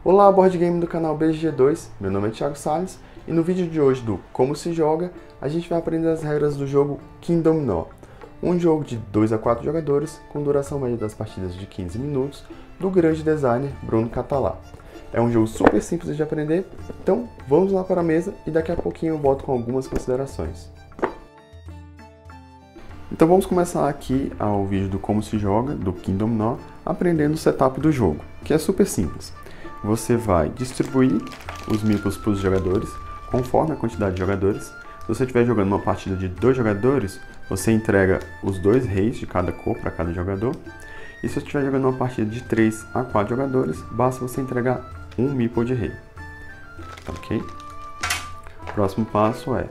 Olá, board game do canal BGG2, meu nome é Thiago Salles e no vídeo de hoje do Como se joga, a gente vai aprender as regras do jogo King Dominó, um jogo de 2 a 4 jogadores com duração média das partidas de 15 minutos do grande designer Bruno Catalá. É um jogo super simples de aprender, então vamos lá para a mesa e daqui a pouquinho eu volto com algumas considerações. Então vamos começar aqui ao vídeo do Como se joga, do King Dominó, aprendendo o setup do jogo, que é super simples. Você vai distribuir os meeples para os jogadores, conforme a quantidade de jogadores. Se você estiver jogando uma partida de 2 jogadores, você entrega os 2 reis de cada cor para cada jogador. E se você estiver jogando uma partida de 3 a 4 jogadores, basta você entregar um meeple de rei. Ok? O próximo passo é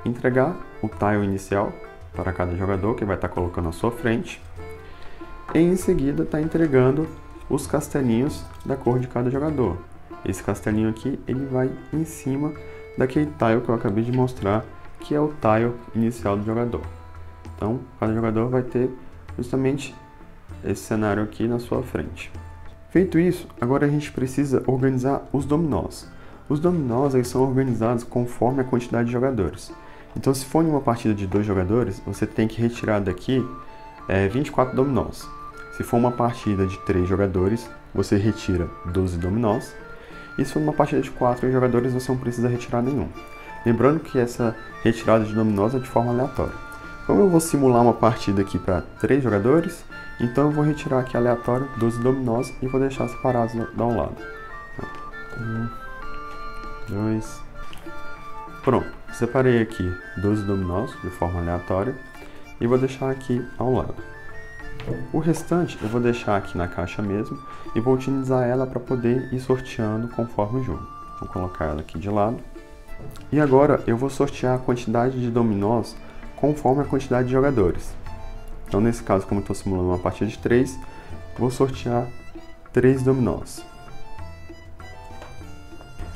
entregar o tile inicial para cada jogador, que vai estar colocando à sua frente. E em seguida está entregando os castelinhos da cor de cada jogador. Esse castelinho aqui, ele vai em cima daquele tile que eu acabei de mostrar, que é o tile inicial do jogador. Então, cada jogador vai ter justamente esse cenário aqui na sua frente. Feito isso, agora a gente precisa organizar os dominós. Os dominós eles são organizados conforme a quantidade de jogadores. Então, se for em uma partida de 2 jogadores, você tem que retirar daqui 24 dominós. Se for uma partida de 3 jogadores, você retira 12 dominós. E se for uma partida de 4 jogadores, você não precisa retirar nenhum. Lembrando que essa retirada de dominós é de forma aleatória. Como eu vou simular uma partida aqui para 3 jogadores, então eu vou retirar aqui aleatório 12 dominós e vou deixar separados de um lado. 1, 2... Pronto, separei aqui 12 dominós de forma aleatória e vou deixar aqui ao lado. O restante eu vou deixar aqui na caixa mesmo e vou utilizar ela para poder ir sorteando conforme o jogo. Vou colocar ela aqui de lado. E agora eu vou sortear a quantidade de dominós conforme a quantidade de jogadores. Então nesse caso, como eu estou simulando uma partida de 3, vou sortear 3 dominós.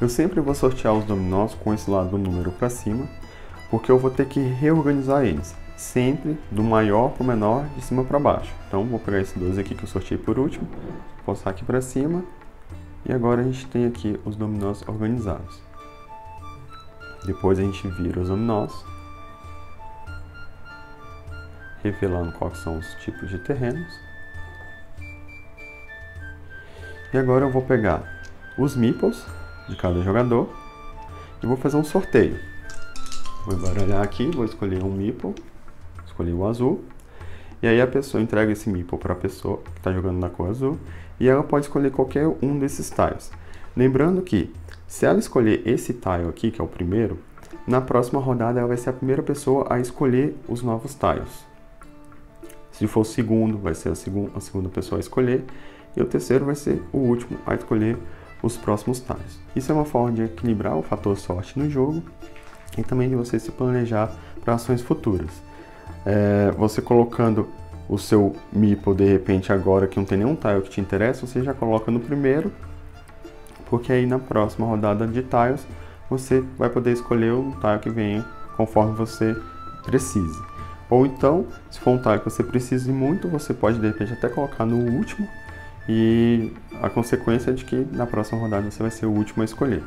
Eu sempre vou sortear os dominós com esse lado do número para cima, porque eu vou ter que reorganizar eles. Sempre do maior para o menor, de cima para baixo. Então vou pegar esse 12 aqui que eu sorteei por último, passar aqui para cima e agora a gente tem aqui os dominós organizados. Depois a gente vira os dominós, revelando quais são os tipos de terrenos. E agora eu vou pegar os meeples de cada jogador e vou fazer um sorteio. Vou embaralhar aqui, vou escolher um meeple. Escolhi o azul, e aí a pessoa entrega esse meeple para a pessoa que está jogando na cor azul, e ela pode escolher qualquer um desses tiles. Lembrando que, se ela escolher esse tile aqui, que é o primeiro, na próxima rodada ela vai ser a primeira pessoa a escolher os novos tiles. Se for o segundo, vai ser a segunda pessoa a escolher, e o terceiro vai ser o último a escolher os próximos tiles. Isso é uma forma de equilibrar o fator sorte no jogo, e também de você se planejar para ações futuras. Você colocando o seu meeple de repente agora que não tem nenhum tile que te interessa, você já coloca no primeiro, porque aí na próxima rodada de tiles você vai poder escolher um tile que venha conforme você precise. Ou então, se for um tile que você precise muito, você pode de repente até colocar no último, e a consequência é de que na próxima rodada você vai ser o último a escolher.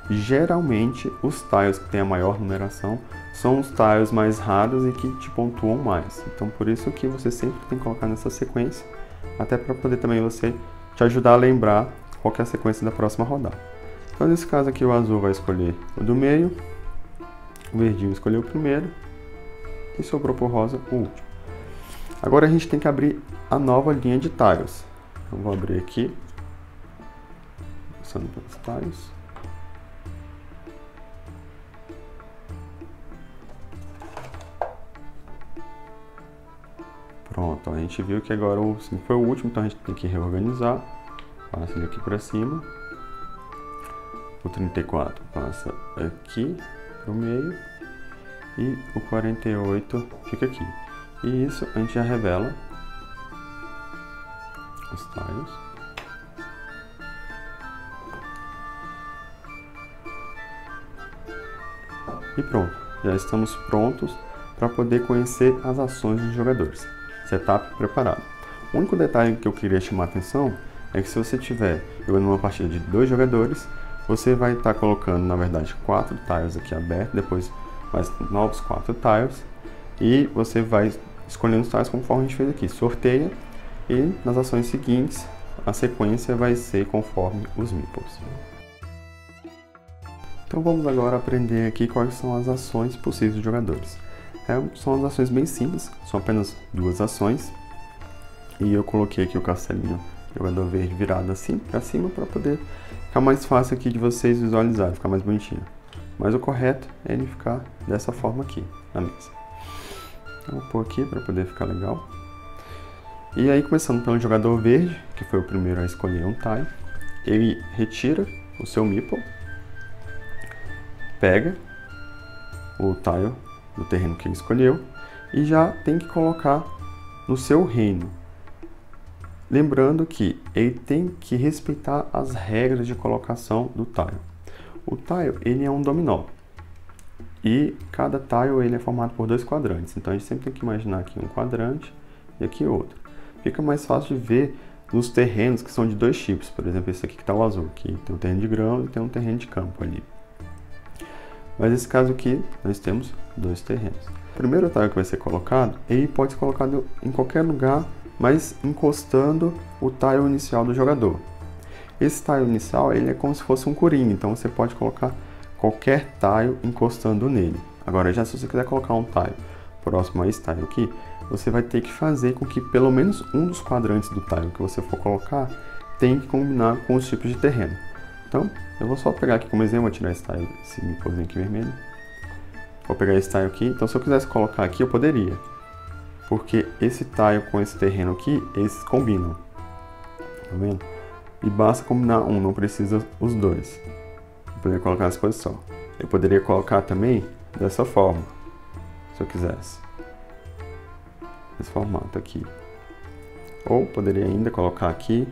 Geralmente, os tiles que têm a maior numeração são os tiles mais raros e que te pontuam mais. Então, por isso que você sempre tem que colocar nessa sequência, até para poder também você te ajudar a lembrar qual que é a sequência da próxima rodada. Então, nesse caso aqui, o azul vai escolher o do meio, o verdinho escolheu o primeiro e sobrou por rosa o último. Agora a gente tem que abrir a nova linha de tiles. Eu vou abrir aqui, passando pelos tiles. Pronto, a gente viu que agora o 5 foi o último, então a gente tem que reorganizar. Passa ele aqui para cima. O 34 passa aqui para o meio. E o 48 fica aqui. E isso a gente já revela os tiles. E pronto, já estamos prontos para poder conhecer as ações dos jogadores. Setup preparado. O único detalhe que eu queria chamar a atenção é que se você estiver jogando uma partida de 2 jogadores, você vai estar colocando, na verdade, 4 tiles aqui abertos, depois mais novos 4 tiles, e você vai escolhendo os tiles conforme a gente fez aqui, sorteia, e nas ações seguintes, a sequência vai ser conforme os meeples. Então vamos agora aprender aqui quais são as ações possíveis dos jogadores. São as ações bem simples, são apenas 2 ações, e eu coloquei aqui o castelinho jogador verde virado assim para cima para poder ficar mais fácil aqui de vocês visualizarem, ficar mais bonitinho. Mas o correto é ele ficar dessa forma aqui na mesa. Então, vou pôr aqui para poder ficar legal. E aí, começando pelo jogador verde, que foi o primeiro a escolher um tile, ele retira o seu meeple, pega o tile do terreno que ele escolheu e já tem que colocar no seu reino. Lembrando que ele tem que respeitar as regras de colocação do tile. O tile ele é um dominó e cada tile ele é formado por 2 quadrantes. Então a gente sempre tem que imaginar aqui um quadrante e aqui outro. Fica mais fácil de ver nos terrenos que são de 2 tipos. Por exemplo, esse aqui que está o azul, que tem um terreno de grão e tem um terreno de campo ali. Mas nesse caso aqui nós temos 2 terrenos. O primeiro tile que vai ser colocado, ele pode ser colocado em qualquer lugar, mas encostando o tile inicial do jogador. Esse tile inicial ele é como se fosse um coringa, então você pode colocar qualquer tile encostando nele. Agora, já se você quiser colocar um tile próximo a esse tile aqui, você vai ter que fazer com que pelo menos um dos quadrantes do tile que você for colocar tem que combinar com os tipos de terreno. Então, eu vou só pegar aqui como exemplo, vou tirar esse tile, esse meeplezinho aqui vermelho. Vou pegar esse tile aqui, então se eu quisesse colocar aqui eu poderia. Porque esse tile com esse terreno aqui, eles combinam. Tá vendo? E basta combinar um, não precisa os 2. Eu poderia colocar nessa posição. Eu poderia colocar também dessa forma, se eu quisesse. Nesse formato aqui. Ou poderia ainda colocar aqui.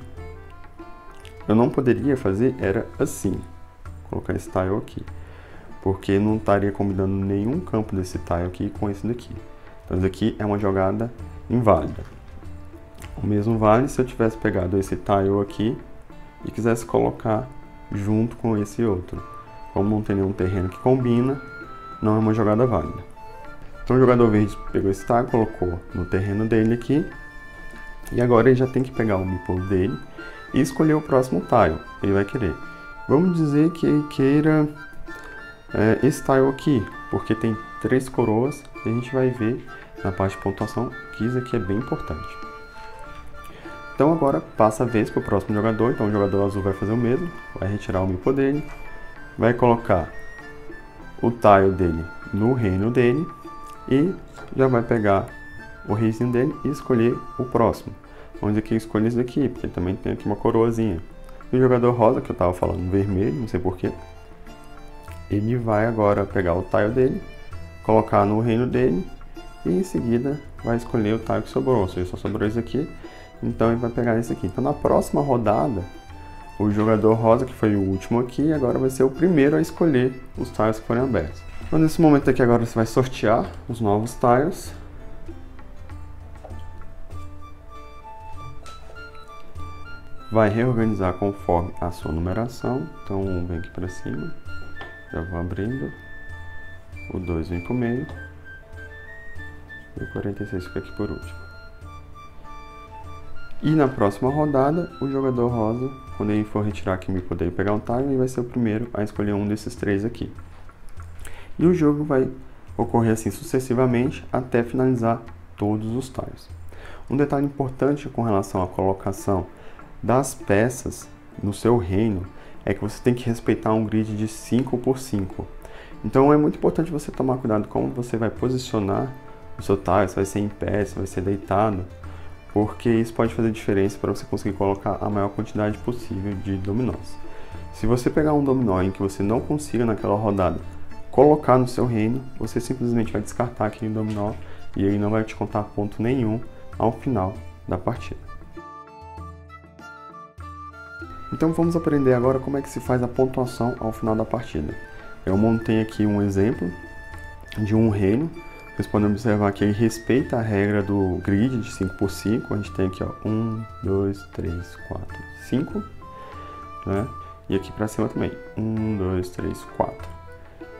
Eu não poderia fazer, era assim. Colocar esse tile aqui. Porque não estaria combinando nenhum campo desse tile aqui com esse daqui. Então isso aqui é uma jogada inválida. O mesmo vale se eu tivesse pegado esse tile aqui e quisesse colocar junto com esse outro. Como não tem nenhum terreno que combina, não é uma jogada válida. Então o jogador verde pegou esse tile, colocou no terreno dele aqui. E agora ele já tem que pegar o meeple dele e escolher o próximo tile que ele vai querer. Vamos dizer que ele queira esse tile aqui, porque tem 3 coroas e a gente vai ver na parte de pontuação que isso aqui é bem importante. Então agora passa a vez para o próximo jogador, então o jogador azul vai fazer o mesmo, vai retirar o meeple dele, vai colocar o tile dele no reino dele e já vai pegar o reizinho dele e escolher o próximo. Onde aqui eu escolho esse daqui, porque também tem aqui uma coroazinha. E o jogador rosa, que eu estava falando vermelho, não sei porquê, ele vai agora pegar o tile dele, colocar no reino dele e em seguida vai escolher o tile que sobrou, ou seja, só sobrou esse aqui, então ele vai pegar esse aqui. Então na próxima rodada, o jogador rosa, que foi o último aqui, agora vai ser o primeiro a escolher os tiles que forem abertos. Então nesse momento aqui agora você vai sortear os novos tiles. Vai reorganizar conforme a sua numeração, então um vem aqui para cima, já vou abrindo, o 2 vem para o meio, e o 46 fica aqui por último. E na próxima rodada, o jogador rosa, quando ele for retirar aqui e poder pegar um tile, ele vai ser o primeiro a escolher um desses 3 aqui. E o jogo vai ocorrer assim sucessivamente até finalizar todos os tiles. Um detalhe importante com relação à colocação das peças no seu reino é que você tem que respeitar um grid de 5 por 5. Então é muito importante você tomar cuidado como você vai posicionar o seu tile, se vai ser em pé, se vai ser deitado, porque isso pode fazer diferença para você conseguir colocar a maior quantidade possível de dominós. Se você pegar um dominó em que você não consiga naquela rodada colocar no seu reino, você simplesmente vai descartar aquele dominó e ele não vai te contar ponto nenhum ao final da partida. Então vamos aprender agora como é que se faz a pontuação ao final da partida. Eu montei aqui um exemplo de um reino. Vocês podem observar que ele respeita a regra do grid de 5x5. A gente tem aqui, ó, 1, 2, 3, 4, 5, né? E aqui para cima também, 1, 2, 3, 4.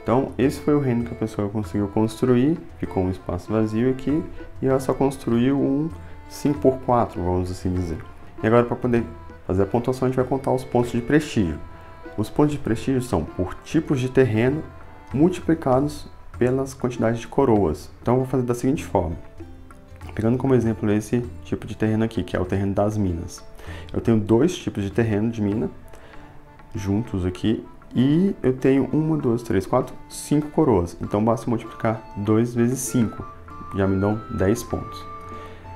Então, esse foi o reino que a pessoa conseguiu construir. Ficou um espaço vazio aqui e ela só construiu um 5x4, vamos assim dizer. E agora, para poder fazer a pontuação, a gente vai contar os pontos de prestígio. Os pontos de prestígio são por tipos de terreno multiplicados pelas quantidades de coroas. Então, eu vou fazer da seguinte forma. Pegando como exemplo esse tipo de terreno aqui, que é o terreno das minas. Eu tenho dois tipos de terreno de mina juntos aqui. E eu tenho 1, 2, 3, 4, 5 coroas. Então, basta multiplicar 2 vezes 5. Já me dão 10 pontos.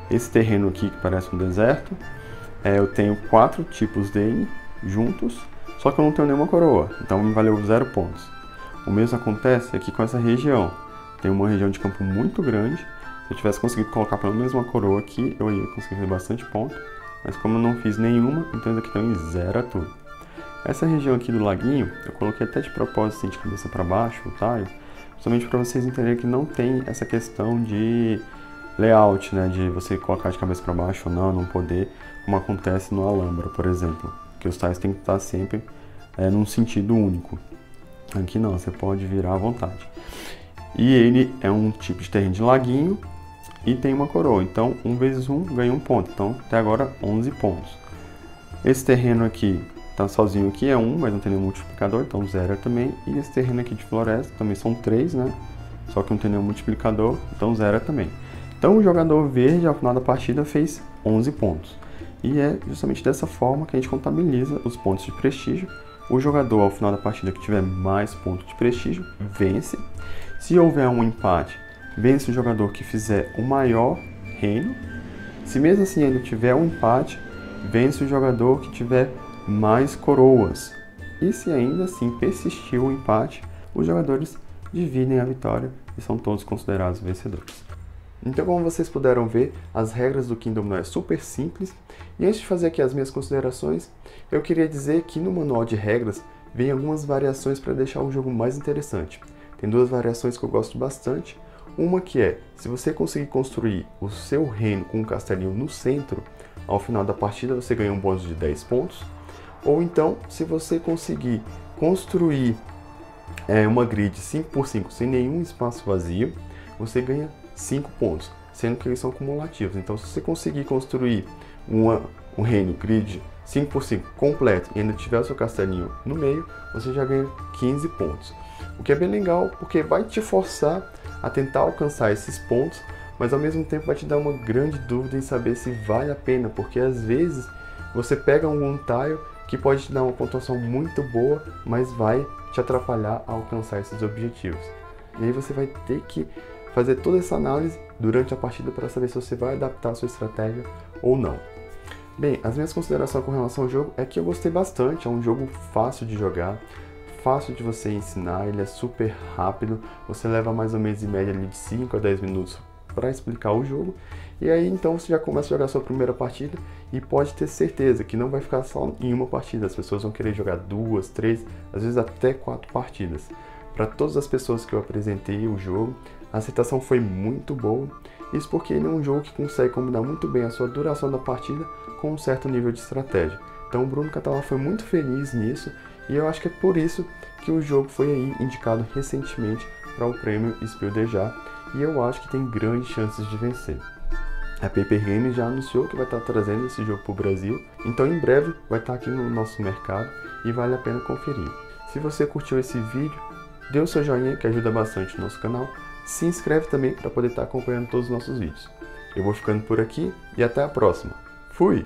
Esse terreno aqui, que parece um deserto, eu tenho 4 tipos dele juntos. Só que eu não tenho nenhuma coroa. Então, me valeu 0 pontos. O mesmo acontece aqui com essa região. Tem uma região de campo muito grande. Se eu tivesse conseguido colocar pelo menos uma coroa aqui, eu ia conseguir fazer bastante ponto. Mas como eu não fiz nenhuma, então isso aqui também zera tudo. Essa região aqui do laguinho, eu coloquei até de propósito assim, de cabeça para baixo, o tile, justamente para vocês entenderem que não tem essa questão de layout, né? De você colocar de cabeça para baixo ou não poder, como acontece no Alhambra, por exemplo. Que os tiles têm que estar sempre num sentido único. Aqui não, você pode virar à vontade. E ele é um tipo de terreno de laguinho e tem uma coroa. Então, 1 vezes 1 ganha 1 ponto. Então, até agora, 11 pontos. Esse terreno aqui, tá sozinho aqui, é 1, mas não tem nenhum multiplicador, então zero também. E esse terreno aqui de floresta também são 3, né? Só que não tem nenhum multiplicador, então zero também. Então, o jogador verde, ao final da partida, fez 11 pontos. E é justamente dessa forma que a gente contabiliza os pontos de prestígio. O jogador, ao final da partida, que tiver mais pontos de prestígio, vence. Se houver um empate, vence o jogador que fizer o maior reino. Se mesmo assim ainda tiver um empate, vence o jogador que tiver mais coroas. E se ainda assim persistir o empate, os jogadores dividem a vitória e são todos considerados vencedores. Então, como vocês puderam ver, as regras do Kingdom Now é super simples. E antes de fazer aqui as minhas considerações, eu queria dizer que no manual de regras vem algumas variações para deixar o jogo mais interessante. Tem duas variações que eu gosto bastante. Uma que é, se você conseguir construir o seu reino com um castelinho no centro, ao final da partida você ganha um bônus de 10 pontos. Ou então, se você conseguir construir uma grid 5x5 sem nenhum espaço vazio, você ganha 5 pontos, sendo que eles são cumulativos. Então, se você conseguir construir um reino grid 5x5 completo e ainda tiver o seu castelinho no meio, você já ganha 15 pontos. O que é bem legal, porque vai te forçar a tentar alcançar esses pontos, mas ao mesmo tempo vai te dar uma grande dúvida em saber se vale a pena, porque às vezes você pega um tile que pode te dar uma pontuação muito boa, mas vai te atrapalhar a alcançar esses objetivos. E aí você vai ter que fazer toda essa análise durante a partida para saber se você vai adaptar a sua estratégia ou não. Bem, as minhas considerações com relação ao jogo é que eu gostei bastante, é um jogo fácil de jogar, fácil de você ensinar, ele é super rápido, você leva mais ou menos em média ali de 5 a 10 minutos para explicar o jogo, e aí então você já começa a jogar a sua primeira partida e pode ter certeza que não vai ficar só em uma partida, as pessoas vão querer jogar 2, 3, às vezes até 4 partidas. Para todas as pessoas que eu apresentei o jogo, a aceitação foi muito boa, isso porque ele é um jogo que consegue combinar muito bem a sua duração da partida com um certo nível de estratégia. Então o Bruno Catalá foi muito feliz nisso, e eu acho que é por isso que o jogo foi aí indicado recentemente para o prêmio Spiel des Jahres, e eu acho que tem grandes chances de vencer. A Paper Games já anunciou que vai estar trazendo esse jogo para o Brasil, então em breve vai estar aqui no nosso mercado e vale a pena conferir. Se você curtiu esse vídeo, dê o seu joinha que ajuda bastante o nosso canal, se inscreve também para poder estar acompanhando todos os nossos vídeos. Eu vou ficando por aqui e até a próxima. Fui!